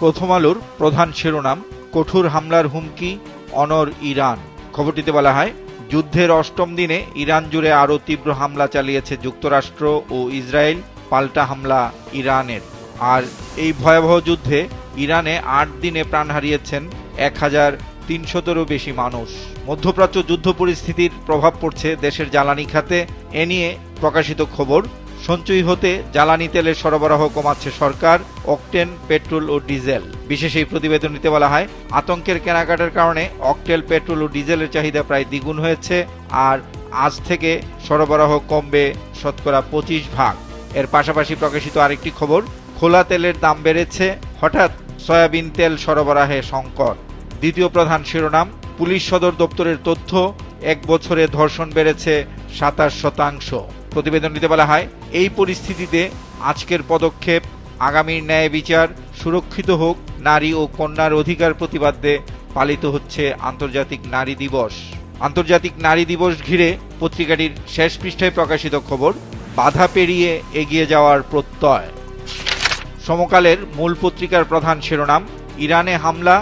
প্রথম আলোর প্রধান শিরোনাম, কঠোর হামলার হুমকি, অনড় ইরান। খবরটিতে বলা হয়, যুদ্ধের অষ্টম দিনে ইরান জুড়ে আরও তীব্র হামলা চালিয়েছে যুক্তরাষ্ট্র ও ইসরায়েল, পাল্টা হামলা ইরানের। আর এই ভয়াবহ যুদ্ধে ইরানে ৮ দিনে প্রাণ হারিয়েছেন ১,৩০০-রও বেশি মানুষ। মধ্যপ্রাচ্য যুদ্ধ পরিস্থিতির প্রভাব পড়ছে দেশের জ্বালানি খাতে। এ নিয়ে প্রকাশিত খবর, সঞ্চয়ী হতে জ্বালানি তেলের সরবরাহ কমাচ্ছে সরকার, অকটেন, পেট্রোল ও ডিজেল। বিশেষ এই প্রতিবেদনটিতে বলা হয়, আতঙ্কের কেনাকাটার কারণে অকটেল, পেট্রোল ও ডিজেলের চাহিদা প্রায় দ্বিগুণ হয়েছে। আর আজ থেকে সরবরাহ কমবে শতকরা 25%। এর পাশাপাশি প্রকাশিত আরেকটি খবর, খোলা তেলের দাম বেড়েছে, হঠাৎ সয়াবিন তেল সরবরাহে সংকট। দ্বিতীয় প্রধান শিরোনাম, পুলিশ সদর দপ্তরের তথ্য, 1 বছরে ধর্ষণ বেড়েছে 27%। প্রতিবেদনটিতে বলা হয়, এই পরিস্থিতিতে আজকের পদক্ষেপ, আগামীর ন্যায় বিচার সুরক্ষিত হোক, নারী ও কন্যার অধিকার প্রতিবাদে পালিত হচ্ছে আন্তর্জাতিক নারী দিবস। আন্তর্জাতিক নারী দিবস ঘিরে পত্রিকাটির শেষ পৃষ্ঠায় প্রকাশিত খবর, বাধা পেরিয়ে এগিয়ে যাওয়ার প্রত্যয়। সমকালের মূল পত্রিকার প্রধান শিরোনাম, ইরানে হামলা,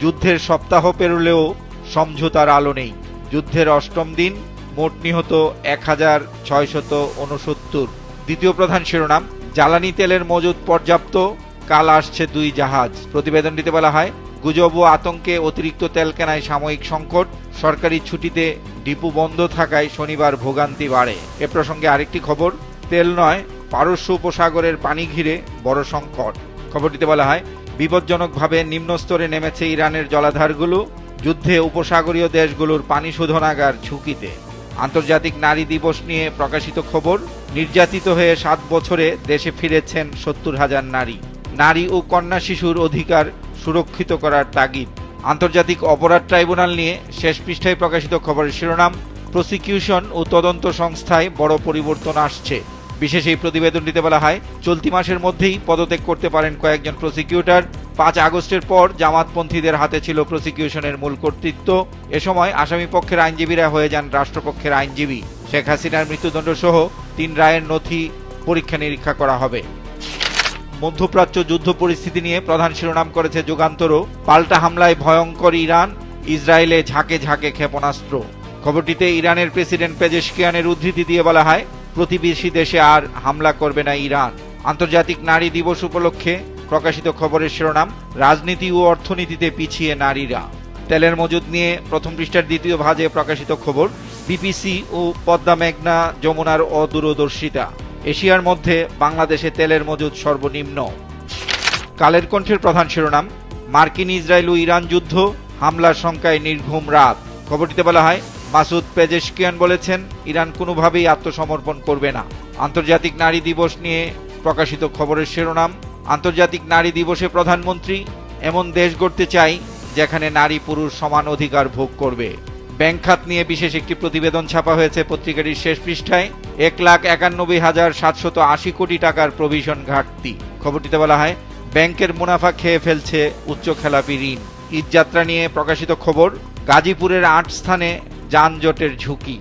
যুদ্ধের সপ্তাহ পেরোলেও সমঝোতার আলো নেই। যুদ্ধের অষ্টম দিন, মোট নিহত ১,৬৬৯। দ্বিতীয় প্রধান শিরোনাম, জ্বালানি তেলের মজুদ পর্যাপ্ত, কাল আসছে 2 জাহাজ। প্রতিবেদনটিতে বলা হয়, গুজব ও আতঙ্কে অতিরিক্ত তেল কেনায় সাময়িক সংকট, সরকারি ছুটিতে ডিপো বন্ধ থাকায় শনিবার ভোগান্তি বাড়ে। এ প্রসঙ্গে আরেকটি খবর, তেল নয়, পারস্য উপসাগরের পানি ঘিরে বড় সংকট। খবরটিতে বলা হয়, বিপজ্জনকভাবে নিম্নস্তরে নেমেছে ইরানের জলাধারগুলো, যুদ্ধে উপসাগরীয় দেশগুলোর পানি শোধনাগার ঝুঁকিতে। আন্তর্জাতিক নারী দিবস নিয়ে প্রকাশিত খবর, নির্যাতিত হয়ে 7 বছরে দেশে ফিরেছেন 70,000 নারী। নারী ও কন্যা শিশুর অধিকার সুরক্ষিত করার তাগিদ। আন্তর্জাতিক অপরাধ ট্রাইব্যুনাল নিয়ে শেষ পৃষ্ঠায় প্রকাশিত খবরের শিরোনাম, প্রসিকিউশন ও তদন্ত সংস্থায় বড় পরিবর্তন আসছে। বিশেষ এই প্রতিবেদনটিতে বলা হয়, চলতি মাসের মধ্যেই পদত্যাগ করতে পারেন কয়েকজন প্রসিকিউটর। 5 আগস্টের পর জামাতপন্থীদের হাতে ছিল প্রসিকিউশনের মূল কর্তৃত্ব। এ সময় আসামি পক্ষের আইনজীবীরা হয়ে যান রাষ্ট্রপক্ষের আইনজীবী। শেখ হাসিনার মৃত্যুদণ্ড সহ 3 রায়ের নথি পরীক্ষা নিরীক্ষা করা হবে। মধ্যপ্রাচ্য যুদ্ধ পরিস্থিতি নিয়ে প্রধান শিরোনাম করেছে যুগান্তরও, পাল্টা হামলায় ভয়ঙ্কর ইরান, ইসরায়েলে ঝাঁকে ঝাঁকে ক্ষেপণাস্ত্র। খবরটিতে ইরানের প্রেসিডেন্ট পেজেশকিয়ানের উদ্ধৃতি দিয়ে বলা হয়, প্রতিবেশী দেশে আর হামলা করবে না ইরান। আন্তর্জাতিক নারী দিবস উপলক্ষে প্রকাশিত খবরের শিরোনাম, রাজনীতি ও অর্থনীতিতে পিছিয়ে নারীরা। তেলের মজুদ নিয়ে প্রথম পৃষ্ঠার দ্বিতীয় ভাজে প্রকাশিত খবর, বিপিসি ও পদ্মা মেঘনা যমুনার অদূরদর্শিতা। এশিয়ার মধ্যে বাংলাদেশে তেলের মজুদ সর্বনিম্ন। কালের কণ্ঠের প্রধান শিরোনাম, মার্কিন ইসরায়েল ও ইরান যুদ্ধ, হামলার শঙ্কায় নির্ঘুম রাত। খবরটিতে বলা হয়, মাসুদ পেজেশকিয়ান বলেছেন, ইরান কোনোভাবেই আত্মসমর্পণ করবে না। আন্তর্জাতিক নারী দিবস নিয়ে প্রকাশিত খবরের শিরোনাম, আন্তর্জাতিক নারী দিবসে প্রধানমন্ত্রী, এমন দেশ গড়তে চাই যেখানে নারী পুরুষ সমান অধিকার ভোগ করবে। ব্যাংক খাত নিয়ে বিশেষ একটি প্রতিবেদন ছাপা হয়েছে পত্রিকাটির শেষ পৃষ্ঠায়, 1,91,780 কোটি টাকার প্রভিশন ঘাটতি। খবরটিতে বলা হয়, ব্যাংকের মুনাফা খেয়ে ফেলছে উচ্চখেলাপি ঋণ। ঈদযাত্রা নিয়ে প্রকাশিত খবর, গাজীপুরের 8 স্থানে যানজটের ঝুঁকি।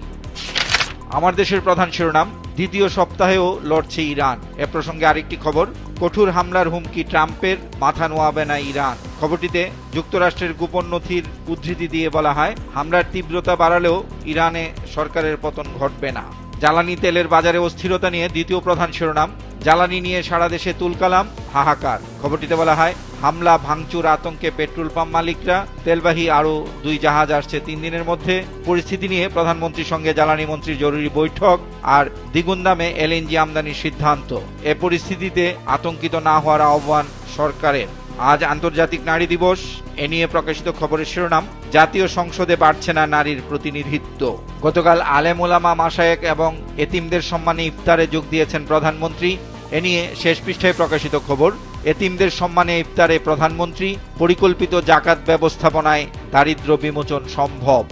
আমার দেশের প্রধান শিরোনাম, দ্বিতীয় সপ্তাহেও লড়ছে ইরান। এ প্রসঙ্গে আরেকটি খবর, কঠোর হামলার হুমকি ট্রাম্পের, মাথা নোয়াবে না ইরান। খবরটিতে যুক্তরাষ্ট্রের গোপন নথির উদ্ধৃতি দিয়ে বলা হয়, হামলার তীব্রতা বাড়ালেও ইরানে সরকারের পতন ঘটবে না। জ্বালানি তেলের বাজারে অস্থিরতা নিয়ে দ্বিতীয় প্রধান শিরোনাম, জ্বালানি নিয়ে সারা দেশে তুলকালাম, হাহাকার। খবরটিতে বলা হয়, হামলা ভাঙচুর আতঙ্কে পেট্রোল পাম্প মালিকরা, তেলবাহী আরও 2 জাহাজ আসছে 3 দিনের মধ্যে। পরিস্থিতি নিয়ে প্রধানমন্ত্রীর সঙ্গে জ্বালানি মন্ত্রীর জরুরি বৈঠক, আর দ্বিগুণ দামে এলএনজি আমদানির সিদ্ধান্ত। এ পরিস্থিতিতে আতঙ্কিত না হওয়ার আহ্বান সরকারের। আজ আন্তর্জাতিক নারী দিবস। এ নিয়ে প্রকাশিত খবরের শিরোনাম, জাতীয় সংসদে বাড়ছে না নারীর প্রতিনিধিত্ব। গতকাল আলেম ওলামা, মাশায়েখ এবং এতিমদের সম্মানে ইফতারে যোগ দিয়েছেন প্রধানমন্ত্রী। এ নিয়ে শেষ পৃষ্ঠায় প্রকাশিত খবর, এতিমদের সম্মানে ইফতারে প্রধানমন্ত্রী, পরিকল্পিত জাকাত ব্যবস্থাপনায় দারিদ্র্য বিমোচন সম্ভব।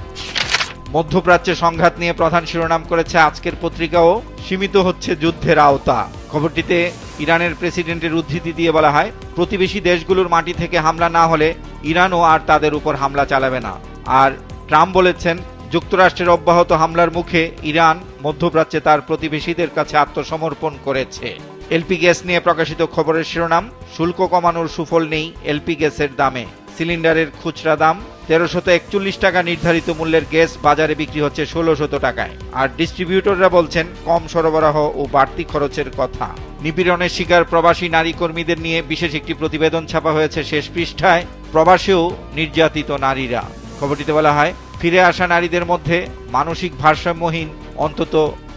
মধ্যপ্রাচ্যে সংঘাত নিয়ে প্রধান শিরোনাম করেছে আজকের পত্রিকাও, সীমিত হচ্ছে যুদ্ধের আওতা। খবরটিতে ইরানের প্রেসিডেন্টের উদ্ধৃতি দিয়ে বলা হয়, প্রতিবেশী দেশগুলোর মাটি থেকে হামলা না হলে ইরানও আর তাদের উপর হামলা চালাবে না। আর ট্রাম্প বলেছেন, যুক্তরাষ্ট্রের অব্যাহত হামলার মুখে ইরান মধ্যপ্রাচ্যে তার প্রতিবেশীদের কাছে আত্মসমর্পণ করেছে। এলপি গ্যাস নিয়ে প্রকাশিত খবরের শিরোনাম, শুল্ক কমানোর সুফল নেই এলপি গ্যাসের দামে। সিলিন্ডারের খুচরা দাম 1341 টাকা, নির্ধারিত মূল্যের গ্যাস বাজারে বিক্রি হচ্ছে 1600 টাকায়। আর ডিস্ট্রিবিউটররা বলছেন কম সরবরাহ ও বাড়তি খরচের কথা। নিপীড়নের শিকার প্রবাসী নারী কর্মীদের নিয়ে বিশেষ একটি প্রতিবেদন ছাপা হয়েছে শেষ পৃষ্ঠায়। প্রবাসেও নির্যাতিত নারীরা। খবরটিতে বলা হয়, ফিরে আসা নারীদের মধ্যে মানসিক ভারসাম্যহীন অন্তত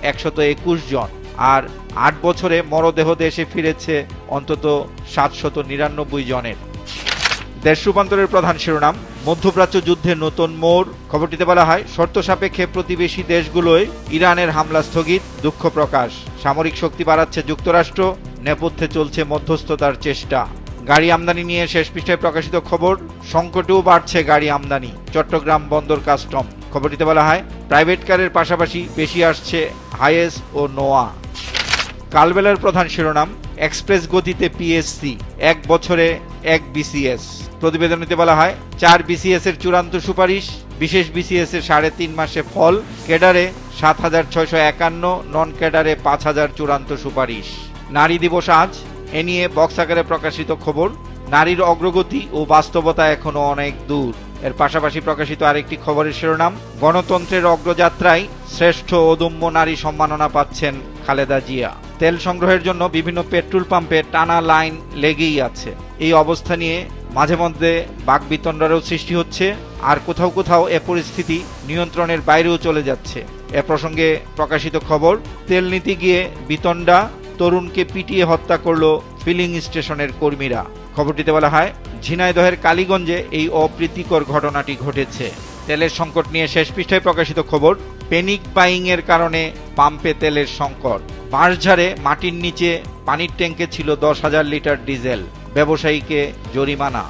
121 জন, আর 8 বছরে মরদেহ দেশে ফিরেছে অন্তত 799 জনের। দেশ রূপান্তরের প্রধান শিরোনাম, মধ্যপ্রাচ্য যুদ্ধে নতুন মোড়। খবরটিতে বলা হয়, শর্ত সাপেক্ষে প্রতিবেশী দেশগুলোয় ইরানের হামলা স্থগিত, দুঃখ প্রকাশ। সামরিক শক্তি বাড়াচ্ছে যুক্তরাষ্ট্র, নেপথ্যে চলছে মধ্যস্থতার চেষ্টা। গাড়ি আমদানি নিয়ে শেষ পৃষ্ঠায় প্রকাশিত খবর, সংকটেও বাড়ছে গাড়ি আমদানি, চট্টগ্রাম বন্দর কাস্টম। খবরটিতে বলা হয়, প্রাইভেট কারের পাশাপাশি বেশি আসছে হাইএস ও নোয়া। কালবেলার প্রধান শিরোনাম, এক্সপ্রেস গতিতে পিএসসি, 1 বছরে 1 বিসিএস। প্রতিবেদনটিতে বলা হয়, 4 বিসিএস এর চূড়ান্ত সুপারিশ, বিশেষ বিসিএস এর 3.5 মাসে ফল, ক্যাডারে 7651, নন ক্যাডারে 5000 চূড়ান্ত সুপারিশ। নারী দিবস আজ, এ নিয়ে বক্স আকারে প্রকাশিত খবর, নারীর অগ্রগতি ও বাস্তবতা এখনো অনেক দূর। এর পাশাপাশি প্রকাশিত আরেকটি খবরের শিরোনাম, গণতন্ত্রের অগ্রযাত্রায় শ্রেষ্ঠ অদম্য নারী সম্মাননা পাচ্ছেন খালেদা জিয়া। তেল সংগ্রহের জন্য বিভিন্ন পেট্রোল পাম্পে টানা লাইন লেগেই আছে। এই অবস্থা নিয়ে মাঝে মধ্যে বাকবিতণ্ডারও সৃষ্টি হচ্ছে, আর কোথাও কোথাও এ পরিস্থিতি নিয়ন্ত্রণের বাইরেও চলে যাচ্ছে। এ প্রসঙ্গে প্রকাশিত খবর, তেল নিতে গিয়ে বিতণ্ডা, তরুণকে পিটিয়ে হত্যা করল ফিলিং স্টেশনের কর্মীরা। খবরটিতে বলা হয়, ঝিনাইদহের কালীগঞ্জে এই অপ্রীতিকর ঘটনাটি ঘটেছে। তেলের সংকট নিয়ে শেষ পৃষ্ঠায় প্রকাশিত খবর, প্যানিক বাইং এর কারণে পাম্পে তেলের সংকট। বাঁশঝাড়ে মাটির নিচে পানির ট্যাঙ্কে ছিল 10,000 লিটার ডিজেল, ব্যবসায়ীকে জরিমানা।